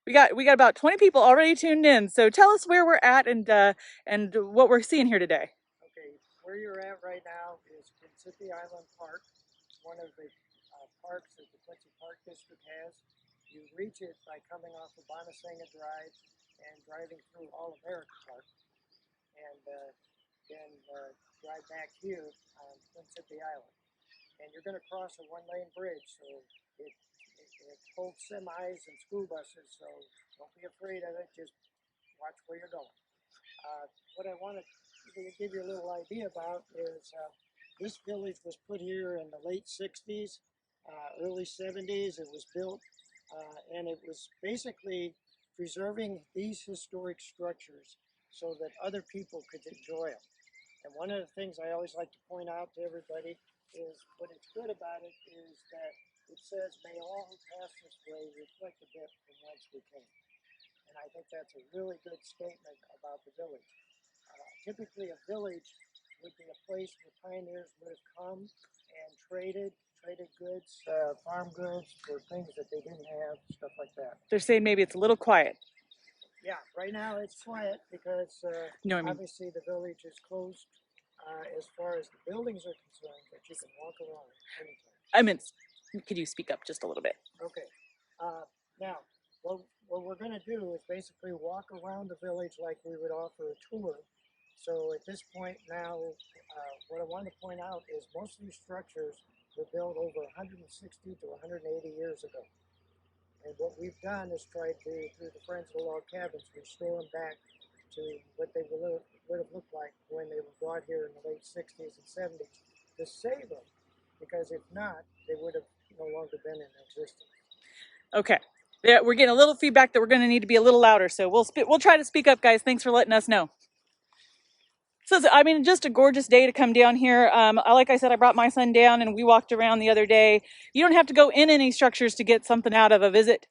We got about 20 people already tuned in. So tell us where we're at and what we're seeing here today. Okay, where you're at right now is Quincy Island Park, one of the parks that the Quincy Park District has. You reach it by coming off of Bonasanga Drive and driving through All America Park, and then drive back here on Quincy Island. And you're going to cross a one-lane bridge, so it holds semis and school buses, so don't be afraid of it, just watch where you're going. What I want to give you a little idea about is this village was put here in the late 60s, early 70s. It was built, and it was basically preserving these historic structures so that other people could enjoy them. And one of the things I always like to point out to everybody is what is good about it is that it says, may all who pass this way reflect a bit from whence we came. And I think that's a really good statement about the village. Typically, a village would be a place where pioneers would have come and traded goods, farm goods for things that they didn't have, stuff like that. They're saying maybe it's a little quiet. Yeah, right now it's quiet because No, I mean, obviously the village is closed as far as the buildings are concerned, but you can walk around anytime. I mean, could you speak up just a little bit? Okay. Now, what we're going to do is basically walk around the village like we would offer a tour. So at this point now, what I want to point out is most of these structures were built over 160 to 180 years ago. And what we've done is tried to, through the Friends of the Log Cabins, restore them back to what they would have looked like when they were brought here in the late 60s and 70s to save them, because if not, they would have no longer been in existence. Okay. Yeah, we're getting a little feedback that we're going to need to be a little louder. So we'll try to speak up, guys. Thanks for letting us know. So, I mean, just a gorgeous day to come down here. Like I said, I brought my son down and we walked around the other day. You don't have to go in any structures to get something out of a visit.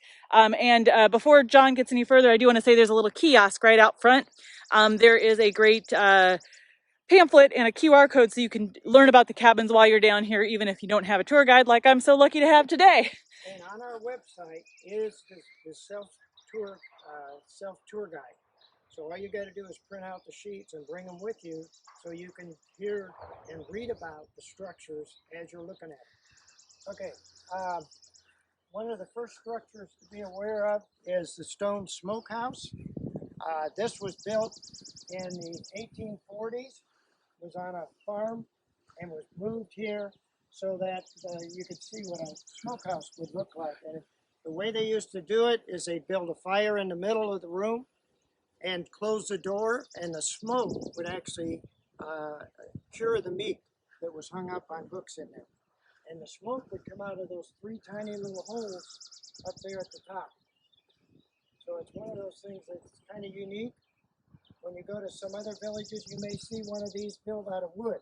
Before John gets any further, I do want to say there's a little kiosk right out front. There is a great pamphlet and a QR code so you can learn about the cabins while you're down here, even if you don't have a tour guide like I'm so lucky to have today. And on our website is the self-tour guide. So all you got to do is print out the sheets and bring them with you so you can hear and read about the structures as you're looking at it. Okay, one of the first structures to be aware of is the stone smokehouse. This was built in the 1840s, was on a farm and was moved here so that you could see what a smokehouse would look like. And the way they used to do it is they build a fire in the middle of the room and close the door, and the smoke would actually cure the meat that was hung up on hooks in there. And the smoke would come out of those three tiny little holes up there at the top. So it's one of those things that's kind of unique. When you go to some other villages, you may see one of these built out of wood.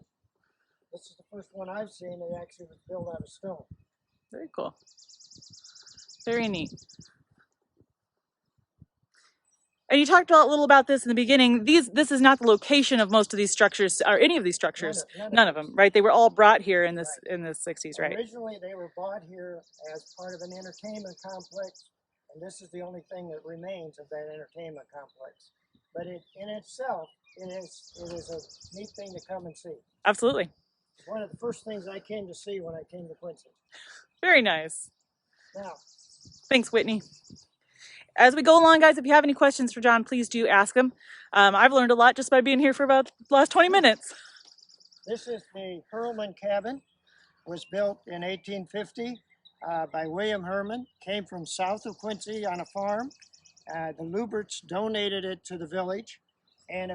This is the first one I've seen that actually was built out of stone. Very cool. Very neat. And you talked a little about this in the beginning. This is not the location of most of these structures, or any of these structures. None of them, right? They were all brought here in the 60s, right? Originally, they were bought here as part of an entertainment complex, and this is the only thing that remains of that entertainment complex. But in itself, it is a neat thing to come and see. Absolutely. It's one of the first things I came to see when I came to Quincy. Very nice. Now, thanks, Whitney. As we go along, guys, if you have any questions for John, please do ask him. I've learned a lot just by being here for about the last 20 minutes. This is the Hurlman cabin. It was built in 1850 by William Herman. Came from south of Quincy on a farm. The Luberts donated it to the village. And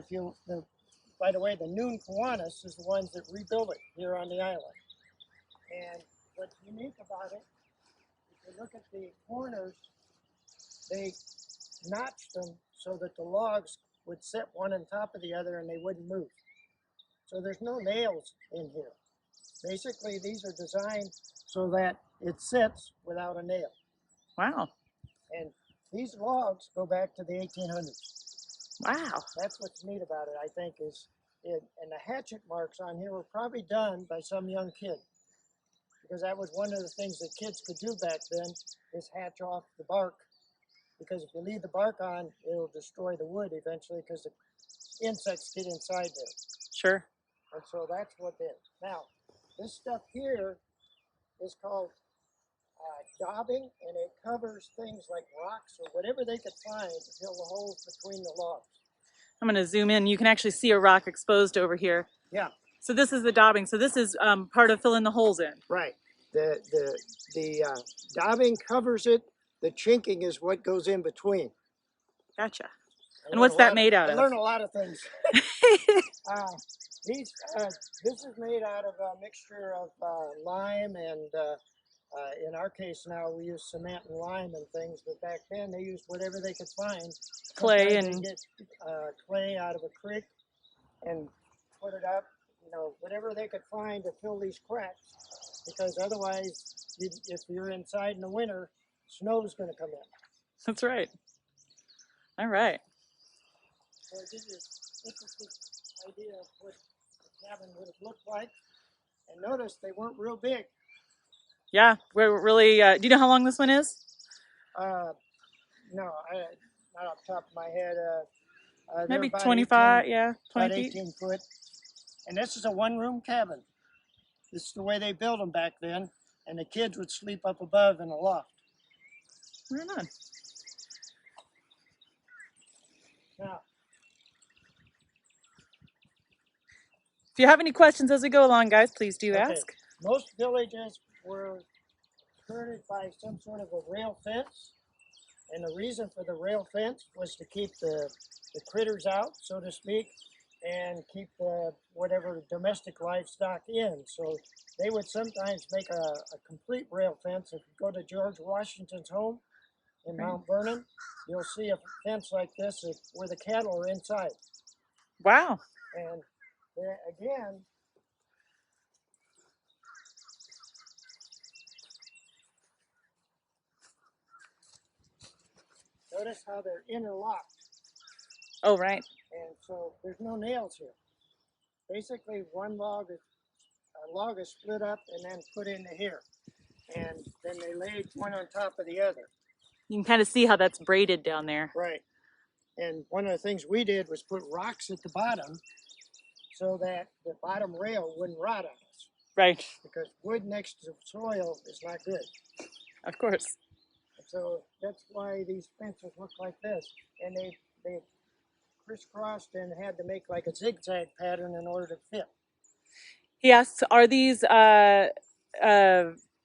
by the way, the Noon Kiwanis is the ones that rebuilt it here on the island. And what's unique about it, if you look at the corners, they notched them so that the logs would sit one on top of the other and they wouldn't move. So there's no nails in here. Basically, these are designed so that it sits without a nail. Wow. And these logs go back to the 1800s. Wow. That's what's neat about it, I think, is and the hatchet marks on here were probably done by some young kid, because that was one of the things that kids could do back then, is hatch off the bark because if you leave the bark on, it'll destroy the wood eventually because the insects get inside there. Sure. And so that's what it is. Now, this stuff here is called daubing, and it covers things like rocks or whatever they could find to fill the holes between the logs. I'm going to zoom in. You can actually see a rock exposed over here. Yeah. So this is the daubing. So this is part of filling the holes in. Right. The daubing covers it. The chinking is what goes in between. Gotcha. And what's that made out of? I learned a lot of things. This is made out of a mixture of lime and, in our case now, we use cement and lime and things, but back then they used whatever they could find. Clay. Sometimes And they get clay out of a creek and put it up, you know, whatever they could find to fill these cracks, because otherwise, if you're inside in the winter, snow's going to come in. That's right. All right. So it gives you an interesting idea of what the cabin would have looked like. And notice they weren't real big. Yeah, we're really. Do you know how long this one is? No, not off the top of my head. Maybe 25. 18, yeah, 20 about feet. 18 foot. And this is a one-room cabin. This is the way they built them back then. And the kids would sleep up above in the loft. Right on. Now, If you have any questions as we go along, guys, please do ask. Most villages were skirted by some sort of a rail fence. And the reason for the rail fence was to keep the critters out, so to speak, and keep whatever domestic livestock in. So they would sometimes make a complete rail fence. If you go to George Washington's home in Mount Vernon, you'll see a fence like this where the cattle are inside. Wow. And again, notice how they're interlocked. Oh, right. And so there's no nails here. Basically, a log is split up and then put into here. And then they laid one on top of the other. You can kind of see how that's braided down there. Right. And one of the things we did was put rocks at the bottom so that the bottom rail wouldn't rot on us. Right. Because wood next to soil is not good. Of course. So that's why these fences look like this. And they crisscrossed and had to make like a zigzag pattern in order to fit. He asks, are these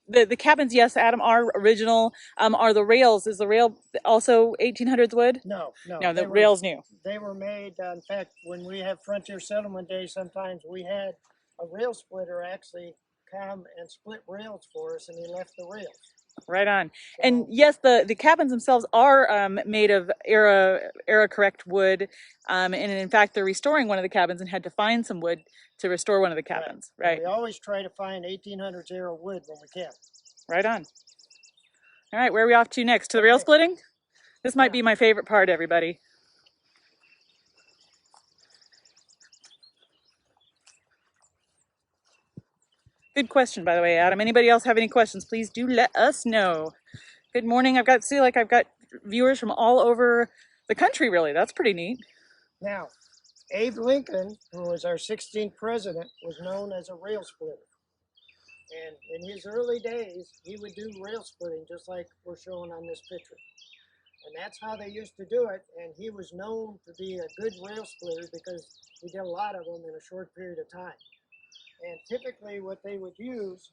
the cabins? Yes, Adam, are original. Are the rails? Is the rail also 1800s wood? No. No, the rail's new. They were made. In fact, when we have Frontier Settlement Day, sometimes we had a rail splitter actually come and split rails for us, and he left the rails. Right on. And yes, the cabins themselves are made of era correct wood, and in fact, they're restoring one of the cabins and had to find some wood to restore one of the cabins. Right. We always try to find 1800s era wood when we can. Right on. All right, where are we off to next? To the rail splitting? This might be my favorite part, everybody. Good question, by the way, Adam. Anybody else have any questions? Please do let us know. Good morning. I've got viewers from all over the country, really. That's pretty neat. Now, Abe Lincoln, who was our 16th president, was known as a rail splitter. And in his early days, he would do rail splitting just like we're showing on this picture. And that's how they used to do it. And he was known to be a good rail splitter because he did a lot of them in a short period of time. And typically what they would use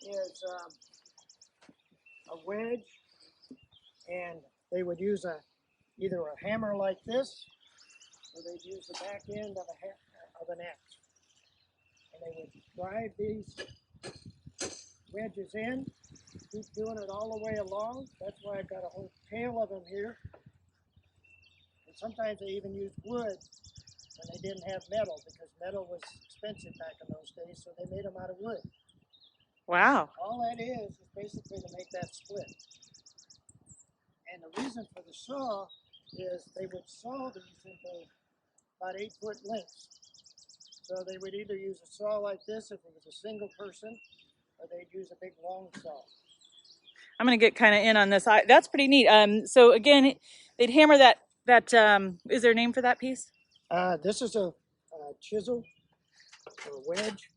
is a wedge, and they would use either a hammer like this, or they'd use the back end of an axe. And they would drive these wedges in, keep doing it all the way along. That's why I've got a whole tail of them here. And sometimes they even used wood when they didn't have metal, because metal was expensive back in those days, so they made them out of wood. Wow. All that is basically to make that split. And the reason for the saw is they would saw these into about 8-foot lengths. So they would either use a saw like this if it was a single person, or they'd use a big long saw. I'm gonna get kind of in on this. That's pretty neat. So again, they'd hammer that. Is there a name for that piece? This is a chisel or wedge.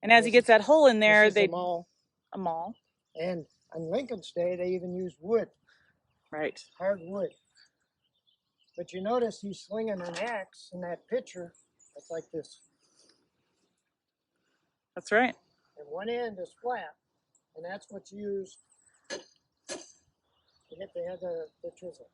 And as he gets that hole in there, they a maul. And on Lincoln's Day, they even used wood, Right. hard wood. But you notice he's slinging an axe in that picture. It's like this. That's right. And one end is flat, and that's what's used to hit the head of the chisel.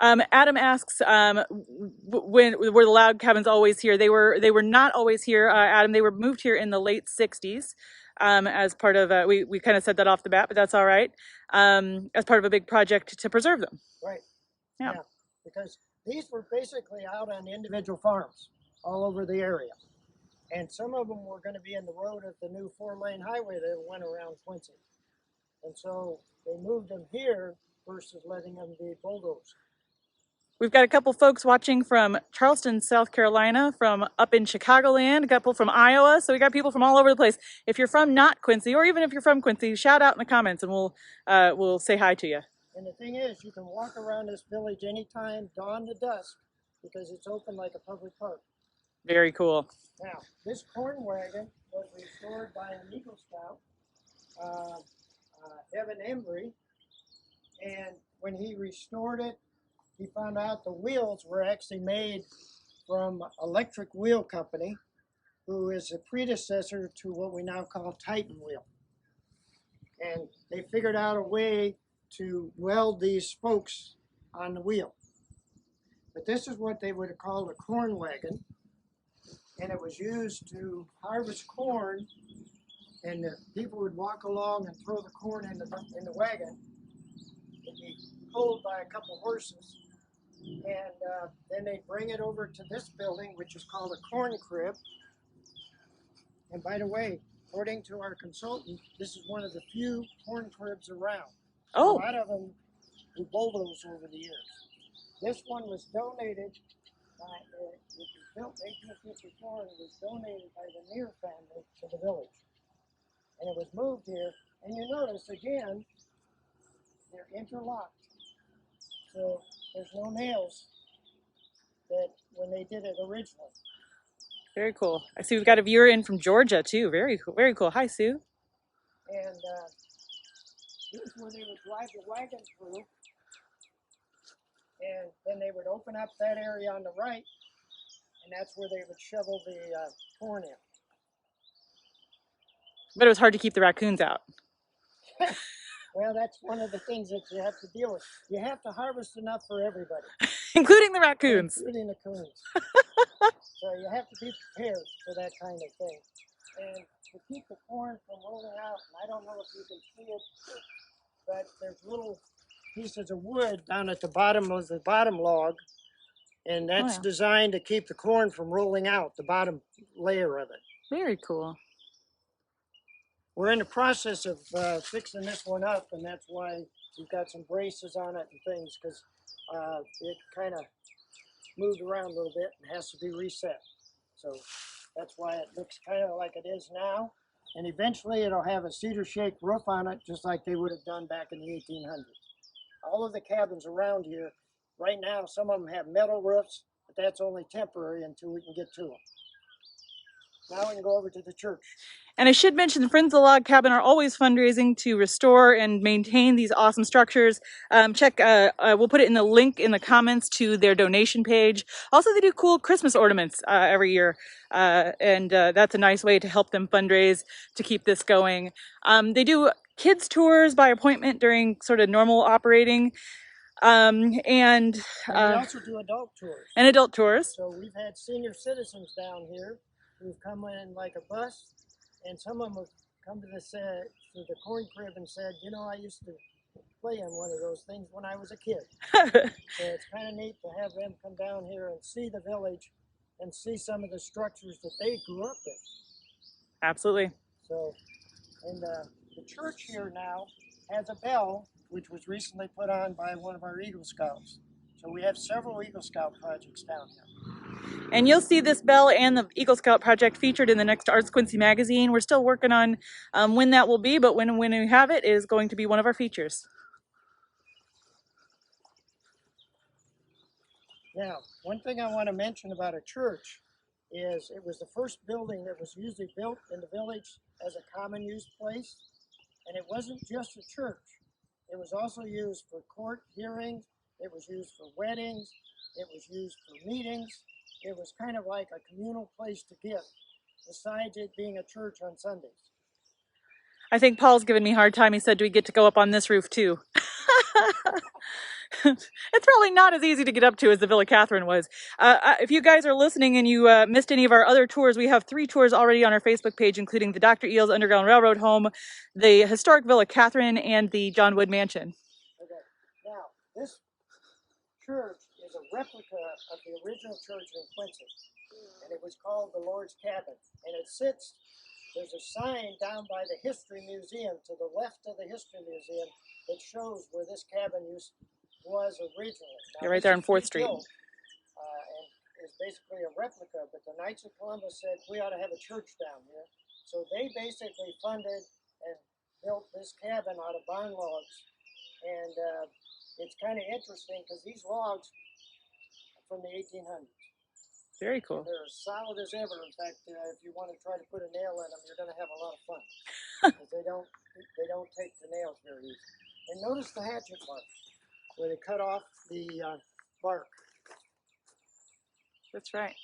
Adam asks, when were the log cabins always here? They were not always here, Adam. They were moved here in the late '60s, as part of we kind of said that off the bat, but that's all right. As part of a big project to preserve them. Right. Yeah. Because these were basically out on individual farms all over the area, and some of them were going to be in the road of the new 4-lane highway that went around Quincy, and so they moved them here versus letting them be bulldozed. We've got a couple folks watching from Charleston, South Carolina, from up in Chicagoland, a couple from Iowa. So we got people from all over the place. If you're from not Quincy, or even if you're from Quincy, shout out in the comments and we'll say hi to you. And the thing is, you can walk around this village anytime, dawn to dusk, because it's open like a public park. Very cool. Now, this corn wagon was restored by an Eagle Scout, Evan Embry, and when he restored it, he found out the wheels were actually made from Electric Wheel Company, who is a predecessor to what we now call Titan Wheel. And they figured out a way to weld these spokes on the wheel. But this is what they would have called a corn wagon, and it was used to harvest corn, and the people would walk along and throw the corn in the wagon. It'd be pulled by a couple horses, and then they'd bring it over to this building, which is called a corn crib. And by the way, according to our consultant, this is one of the few corn cribs around. Oh. A lot of them we bulldozed over the years. This one was donated by, it was built in 1854, and it was donated by the Neer family to the village. And it was moved here, and you notice again, they're interlocked. So there's no nails that when they did it originally. Very cool. I see we've got a viewer in from Georgia too. Very cool. Very cool. Hi, Sue. And here's where they would drive the wagon through, and then they would open up that area on the right, and that's where they would shovel the corn in. But it was hard to keep the raccoons out. Well, that's one of the things that you have to deal with. You have to harvest enough for everybody. Including the raccoons. Including the coons. So you have to be prepared for that kind of thing. And to keep the corn from rolling out, and I don't know if you can see it, but there's little pieces of wood down at the bottom of the bottom log, and that's designed to keep the corn from rolling out, the bottom layer of it. Very cool. We're in the process of fixing this one up, and that's why we've got some braces on it and things, because it kind of moved around a little bit and has to be reset. So that's why it looks kind of like it is now. And eventually it'll have a cedar shake roof on it, just like they would have done back in the 1800s. All of the cabins around here, right now, some of them have metal roofs, but that's only temporary until we can get to them. Now we can go over to the church. And I should mention the Friends of the Log Cabin are always fundraising to restore and maintain these awesome structures. We'll put it in the link in the comments to their donation page. Also, they do cool Christmas ornaments every year. And that's a nice way to help them fundraise to keep this going. They do kids tours by appointment during sort of normal operating. And we also do adult tours. And adult tours. So we've had senior citizens down here who've come in like a bus, and some of them have come to the corn crib and said, you know, I used to play on one of those things when I was a kid. So it's kind of neat to have them come down here and see the village and see some of the structures that they grew up in. Absolutely. So, and the church here now has a bell, which was recently put on by one of our Eagle Scouts. So we have several Eagle Scout projects down here. And you'll see this bell and the Eagle Scout project featured in the next Arts Quincy magazine. We're still working on when that will be, but when we have it, it is going to be one of our features. Now, one thing I want to mention about a church is it was the first building that was usually built in the village as a common use place. And it wasn't just a church. It was also used for court hearings. It was used for weddings. It was used for meetings. It was kind of like a communal place to give, besides it being a church on Sundays. I think Paul's giving me a hard time. He said, do we get to go up on this roof too? It's probably not as easy to get up to as the Villa Catherine was. If you guys are listening and you missed any of our other tours, we have 3 tours already on our Facebook page, including the Dr. Eels Underground Railroad home, the historic Villa Catherine, and the John Wood Mansion. Okay. Now, this church is a replica of the original church in Quincy, and it was called the Lord's Cabin. And it sits, there's a sign down by the History Museum to the left of the History Museum that shows where this cabin was originally. Now, You're right there on 4th Street. Built, and is basically a replica, but the Knights of Columbus said we ought to have a church down here. So they basically funded and built this cabin out of barn logs. And it's kind of interesting because these logs are from the 1800s. Very cool. They're as solid as ever. In fact, if you want to try to put a nail in them, you're going to have a lot of fun. they don't take the nails very easy. And notice the hatchet mark where they cut off the bark. That's right.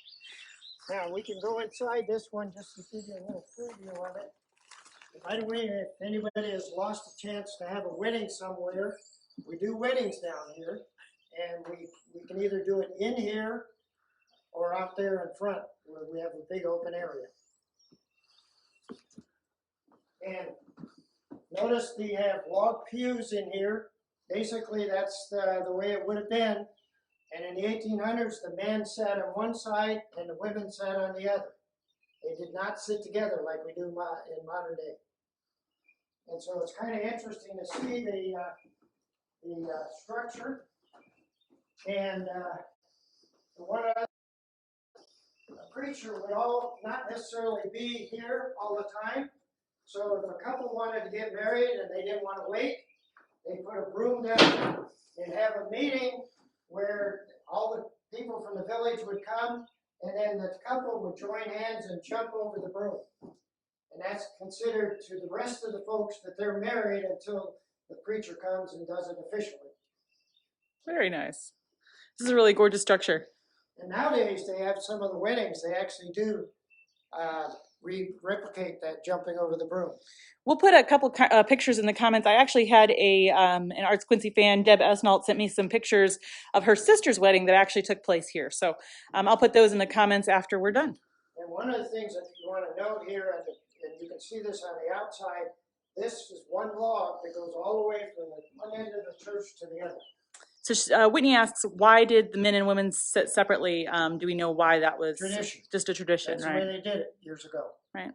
Now we can go inside this one just to give you a little preview of it. By the way, if anybody has lost a chance to have a wedding somewhere, we do weddings down here, and we can either do it in here or out there in front where we have a big open area. And notice they have log pews in here. Basically, that's the way it would have been. And in the 1800s, the men sat on one side and the women sat on the other. They did not sit together like we do in modern day. And so it's kind of interesting to see the structure. And the one other, a preacher would not necessarily be here all the time. So if a couple wanted to get married and they didn't want to wait, they put a broom down and have a meeting where all the people from the village would come, and then the couple would join hands and jump over the broom. And that's considered to the rest of the folks that they're married until the preacher comes and does it officially. Very nice. This is a really gorgeous structure. And nowadays they have some of the weddings, they actually do replicate that jumping over the broom. We'll put a couple pictures in the comments. I actually had an Arts Quincy fan, Deb Esnault, sent me some pictures of her sister's wedding that actually took place here. So I'll put those in the comments after we're done. And one of the things that you want to note here, and you can see this on the outside, this is one log that goes all the way from the one end of the church to the other. So Whitney asks, why did the men and women sit separately? Do we know why that was? Tradition. Just a tradition, That's right? the way they did it years ago. Right.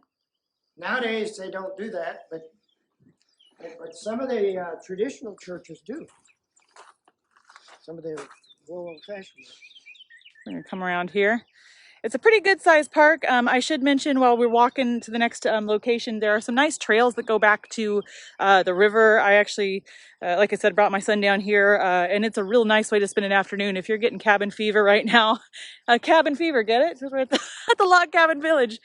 Nowadays they don't do that, but some of the traditional churches do. Some of the real old-fashioned. We're gonna come around here. It's a pretty good sized park. I should mention while we're walking to the next location, there are some nice trails that go back to the river. I actually, like I said, brought my son down here, and it's a real nice way to spend an afternoon. If you're getting cabin fever right now, cabin fever, get it? We're at the Log Cabin Village.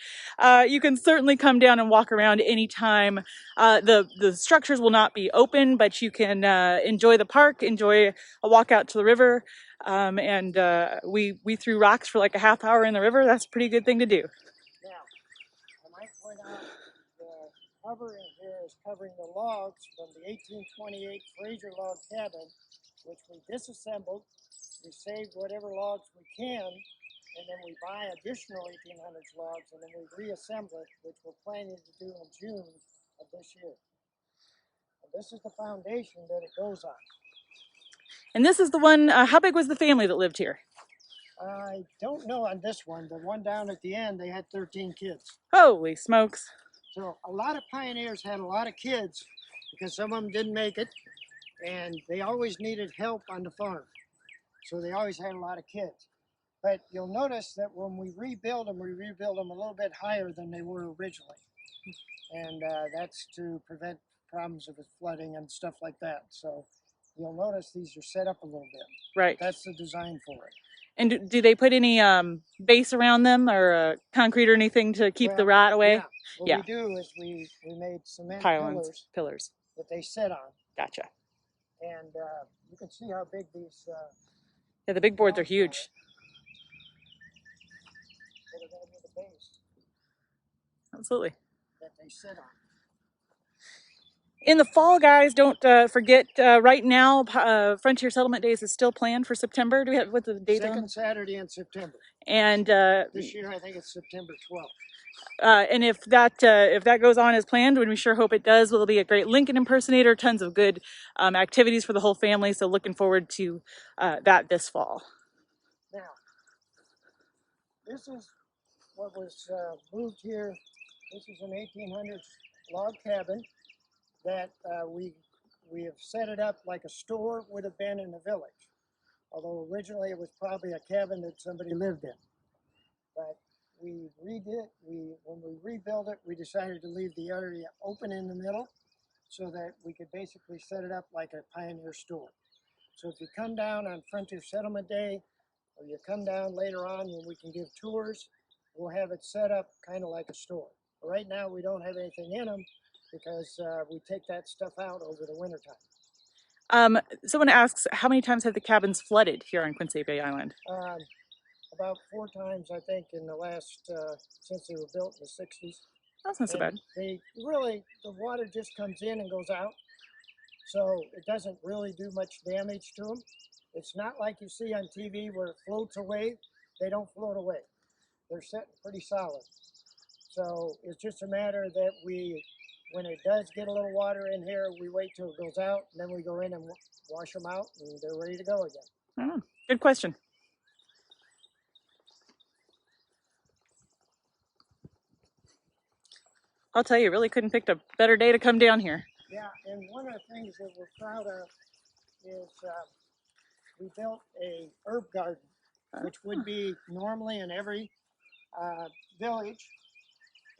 You can certainly come down and walk around anytime. The structures will not be open, but you can enjoy the park, enjoy a walk out to the river. And we threw rocks for like a half hour in the river. That's a pretty good thing to do. Now, I might point out the cover in here is covering the logs from the 1828 Fraser log cabin, which we disassembled. We saved whatever logs we can, and then we buy additional 1800s logs, and then we reassemble it, which we're planning to do in June of this year. And this is the foundation that it goes on. And this is the one, how big was the family that lived here? I don't know on this one. The one down at the end, they had 13 kids. Holy smokes. So a lot of pioneers had a lot of kids because some of them didn't make it, and they always needed help on the farm. So they always had a lot of kids. But you'll notice that when we rebuild them a little bit higher than they were originally. And that's to prevent problems with flooding and stuff like that. So you'll notice these are set up a little bit. Right. That's the design for it. And do they put any base around them or concrete or anything to keep the Well, rot away? Yeah. What Yeah. we do is we made cement Pylons, pillars that they sit on. Gotcha. And you can see how big these Yeah, the big boards are walls huge. that are going to be the base Absolutely. that they sit on. In the fall, guys, don't forget. Right now, Frontier Settlement Days is still planned for September. Do we have what's the date on? Second Saturday in September. And This year, I think it's September 12th. and if that goes on as planned, and we sure hope it does, will be a great Lincoln impersonator. Tons of good activities for the whole family. So looking forward to that this fall. Now, this is what was moved here. This is an 1800s log cabin that we have set it up like a store would have been in the village. Although originally it was probably a cabin that somebody lived in. But we redid, when we rebuilt it, we decided to leave the area open in the middle so that we could basically set it up like a Pioneer store. So if you come down on Frontier Settlement Day, or you come down later on when we can give tours, we'll have it set up kind of like a store. But right now we don't have anything in them because we take that stuff out over the wintertime. Someone asks, how many times have the cabins flooded here on Quincy Bay Island? About 4 times, I think, in the last, since they were built in the 60s. That's not so bad. They really, the water just comes in and goes out. So it doesn't really do much damage to them. It's not like you see on TV where it floats away. They don't float away. They're sitting pretty solid. So it's just a matter that when it does get a little water in here, we wait till it goes out, and then we go in and wash them out, and they're ready to go again. Oh, good question. I'll tell you, really couldn't pick a better day to come down here. Yeah, and one of the things that we're proud of is we built a herb garden, which would be normally in every village.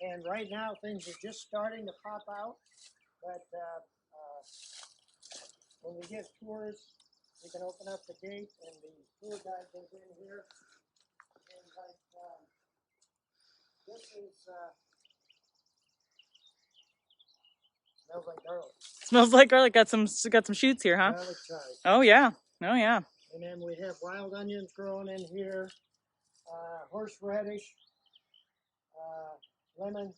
And right now things are just starting to pop out. But when we give tours, we can open up the gate and the tour guide goes in here. And like this is smells like garlic. Smells like garlic. Got some shoots here, huh? Garlic chives. Oh yeah. Oh yeah. And then we have wild onions growing in here, horseradish, lemon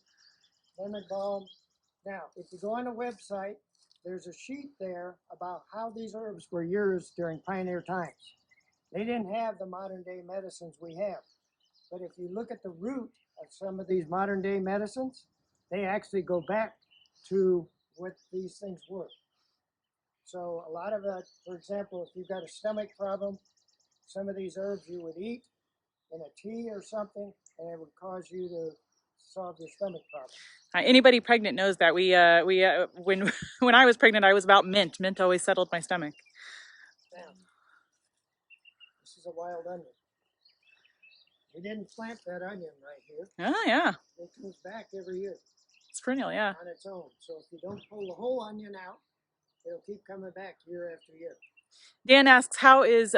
balm. Now, if you go on the website, there's a sheet there about how these herbs were used during pioneer times. They didn't have the modern day medicines we have. But if you look at the root of some of these modern day medicines, they actually go back to what these things were. So a lot of it, for example, if you've got a stomach problem, some of these herbs you would eat in a tea or something, and it would cause you to solve your stomach problem. Anybody pregnant knows that. When I was pregnant, I was about mint. Mint always settled my stomach. Now, this is a wild onion. We didn't plant that onion right here. Oh yeah. It comes back every year. It's perennial, yeah. On its own. So if you don't pull the whole onion out, it'll keep coming back year after year. Dan asks, how's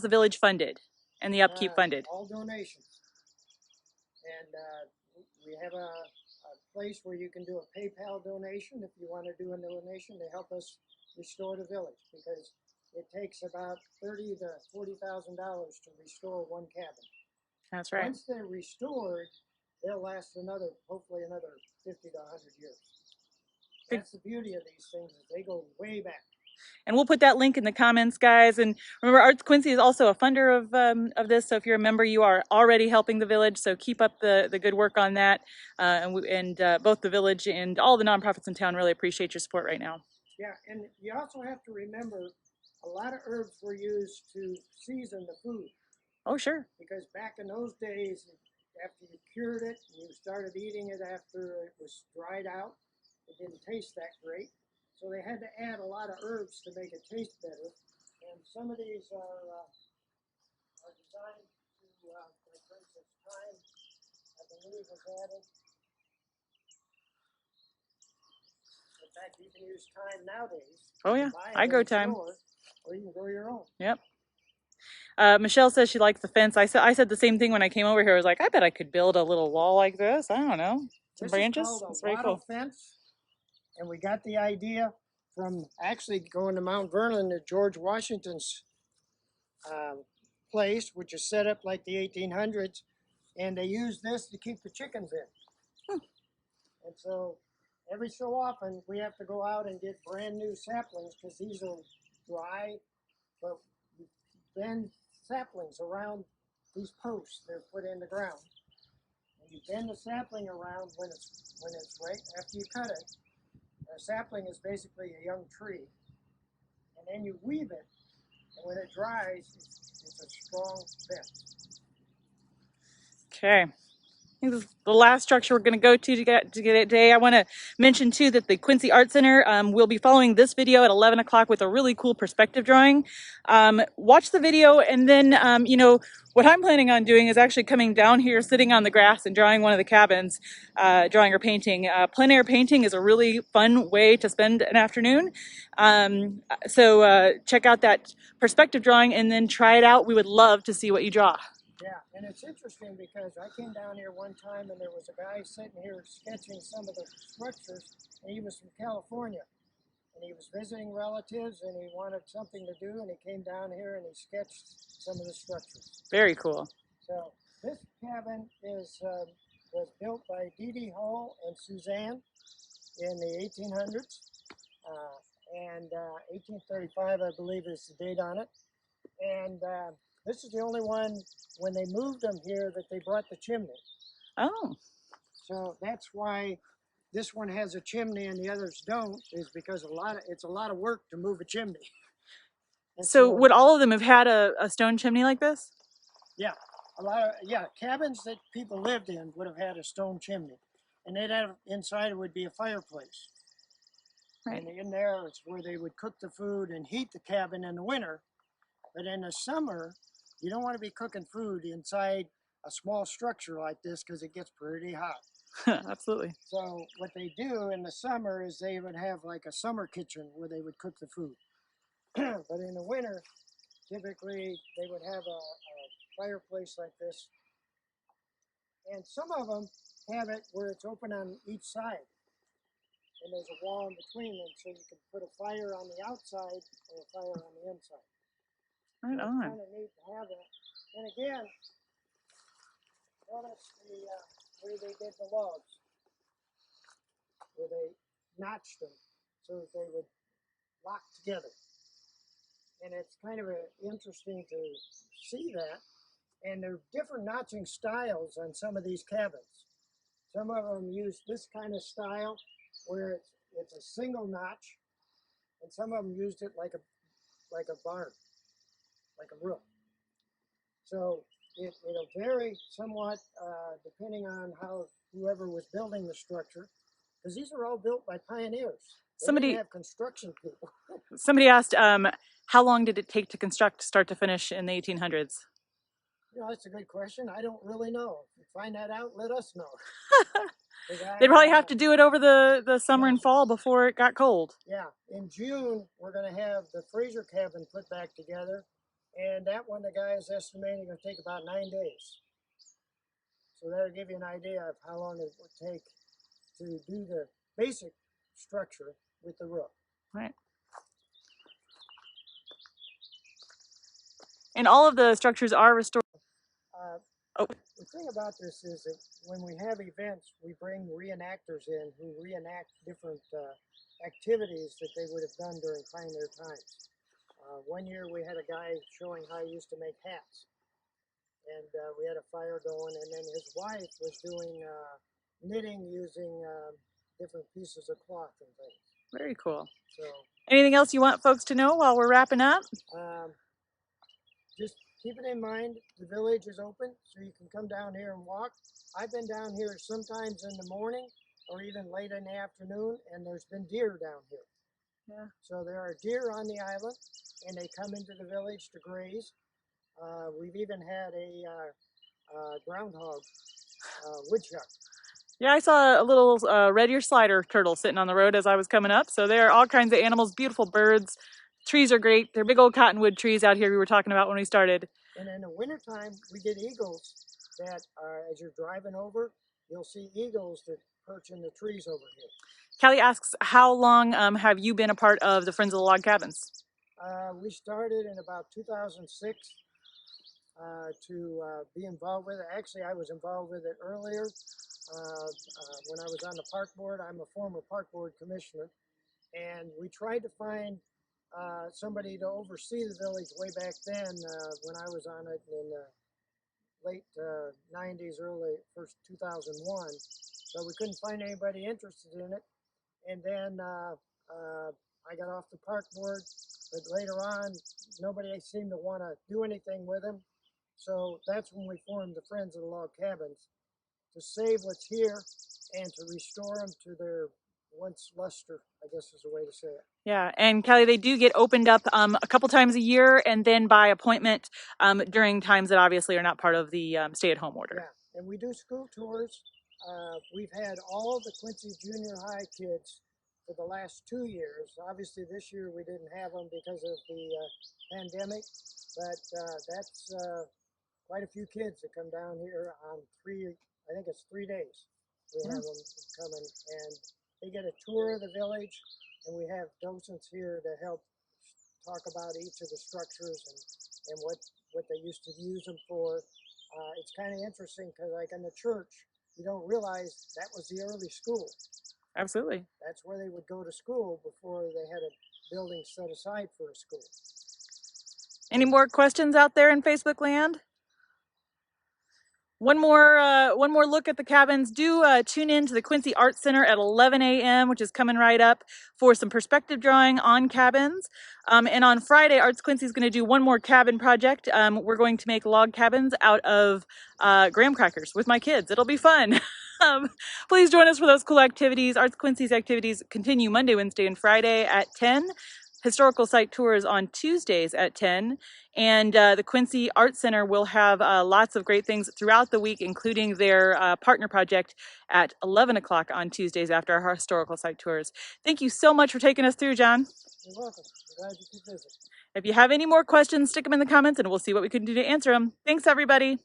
the village funded and the upkeep funded? All donations. And we have a place where you can do a PayPal donation if you want to do a donation to help us restore the village, because it takes about $30,000 to $40,000 to restore one cabin. That's right. Once they're restored, they'll last hopefully another 50 to 100 years. That's the beauty of these things, is they go way back. And we'll put that link in the comments, guys. And remember, Arts Quincy is also a funder of this. So if you're a member, you are already helping the village. So keep up the good work on that. And both the village and all the nonprofits in town really appreciate your support right now. Yeah, and you also have to remember, a lot of herbs were used to season the food. Oh, sure. Because back in those days, after you cured it, and you started eating it after it was dried out, it didn't taste that great. So they had to add a lot of herbs to make it taste better. And some of these are are designed to, like for instance, thyme, I believe was added. In fact, you can use thyme nowadays. Oh You yeah, can buy I it grow in the thyme. store, or you can grow your own. Yep. Michelle says she likes the fence. I said the same thing when I came over here. I was like, I bet I could build a little wall like this. I don't know, some This is branches. called a It's very wattle cool. fence, and we got the idea from actually going to Mount Vernon to George Washington's place, which is set up like the 1800s, and they use this to keep the chickens in. And so every so often we have to go out and get brand new saplings because these are dry, but you bend saplings around these posts they're put in the ground. And you bend the sapling around when it's right after you cut it. A sapling is basically a young tree. And then you weave it, and when it dries, it's a strong fence. Okay. I think this is the last structure we're going to go to get it today. I want to mention too that the Quincy Art Center will be following this video at 11 o'clock with a really cool perspective drawing. Watch the video, and then you know what I'm planning on doing is actually coming down here, sitting on the grass, and drawing one of the cabins, drawing or painting. Plein air painting is a really fun way to spend an afternoon. So check out that perspective drawing and then try it out. We would love to see what you draw. Yeah, and it's interesting because I came down here one time and there was a guy sitting here sketching some of the structures, and he was from California. And he was visiting relatives and he wanted something to do, and he came down here and he sketched some of the structures. Very cool. So this cabin was built by D.D. Hall and Suzanne in the 1800s. And 1835, I believe, is the date on it. And this is the only one, when they moved them here, that they brought the chimney. Oh. So that's why this one has a chimney and the others don't, is because it's a lot of work to move a chimney. So would all of them have had a stone chimney like this? Yeah, cabins that people lived in would have had a stone chimney, and they'd have inside it would be a fireplace. Right. And in there is where they would cook the food and heat the cabin in the winter. But in the summer, you don't want to be cooking food inside a small structure like this because it gets pretty hot. Absolutely. So what they do in the summer is they would have like a summer kitchen where they would cook the food. But in the winter, typically they would have a fireplace like this. And some of them have it where it's open on each side. And there's a wall in between them, so you can put a fire on the outside or a fire on the inside. Right on. It's kind of neat to have that. And again, notice the where they did the logs, where they notched them so that they would lock together. And it's kind of interesting to see that. And there are different notching styles on some of these cabins. Some of them use this kind of style where it's a single notch, and some of them used it like a barn, like a roof. So it'll vary somewhat depending on how whoever was building the structure, because these are all built by pioneers. They didn't have construction people. Somebody asked, how long did it take to construct start to finish in the 1800s? You know, that's a good question. I don't really know. If you find that out, let us know. They'd probably have to do it over the summer and fall before it got cold. Yeah, in June, we're going to have the Fraser cabin put back together. And that one, the guy is estimating will take about 9 days. So that'll give you an idea of how long it would take to do the basic structure with the roof. Right. And all of the structures are restored. The thing about this is that when we have events, we bring reenactors in who reenact different activities that they would have done during pioneer times. One year we had a guy showing how he used to make hats. And we had a fire going, and then his wife was doing knitting using different pieces of cloth and things. Very cool. So, anything else you want folks to know while we're wrapping up? Just keep it in mind, the village is open, so you can come down here and walk. I've been down here sometimes in the morning or even late in the afternoon, and there's been deer down here. Yeah. So there are deer on the island, and they come into the village to graze. We've even had a groundhog woodchuck. Yeah, I saw a little red ear slider turtle sitting on the road as I was coming up. So there are all kinds of animals, beautiful birds. Trees are great. They're big old cottonwood trees out here we were talking about when we started. And in the wintertime, we get eagles that, as you're driving over, you'll see eagles that perch in the trees over here. Kelly asks, how long have you been a part of the Friends of the Log Cabins? We started in about 2006 to be involved with it. Actually, I was involved with it earlier when I was on the park board. I'm a former park board commissioner, and we tried to find somebody to oversee the village way back then when I was on it in the late 90s, early first 2001, but we couldn't find anybody interested in it. And then I got off the park board, but later on, nobody seemed to want to do anything with them. So that's when we formed the Friends of the Log Cabins, to save what's here and to restore them to their once luster, I guess is the way to say it. Yeah, and Kelly, they do get opened up a couple times a year and then by appointment during times that obviously are not part of the stay-at-home order. Yeah, and we do school tours. We've had all the Quincy Junior High kids for the last 2 years. Obviously, this year we didn't have them because of the pandemic, but that's quite a few kids that come down here on I think it's 3 days. We have them coming, and they get a tour of the village, and we have docents here to help talk about each of the structures and what they used to use them for. It's kind of interesting because, like in the church, you don't realize that was the early school. Absolutely. That's where they would go to school before they had a building set aside for a school. Any more questions out there in Facebook land? One more look at the cabins. Do tune in to the Quincy Arts Center at 11 a.m., which is coming right up, for some perspective drawing on cabins. And on Friday, Arts Quincy is going to do one more cabin project. We're going to make log cabins out of graham crackers with my kids. It'll be fun. Please join us for those cool activities. Arts Quincy's activities continue Monday, Wednesday, and Friday at 10. Historical site tours on Tuesdays at 10. And the Quincy Arts Center will have lots of great things throughout the week, including their partner project at 11 o'clock on Tuesdays after our historical site tours. Thank you so much for taking us through, John. You're welcome. I'm glad you could visit. If you have any more questions, stick them in the comments and we'll see what we can do to answer them. Thanks, everybody.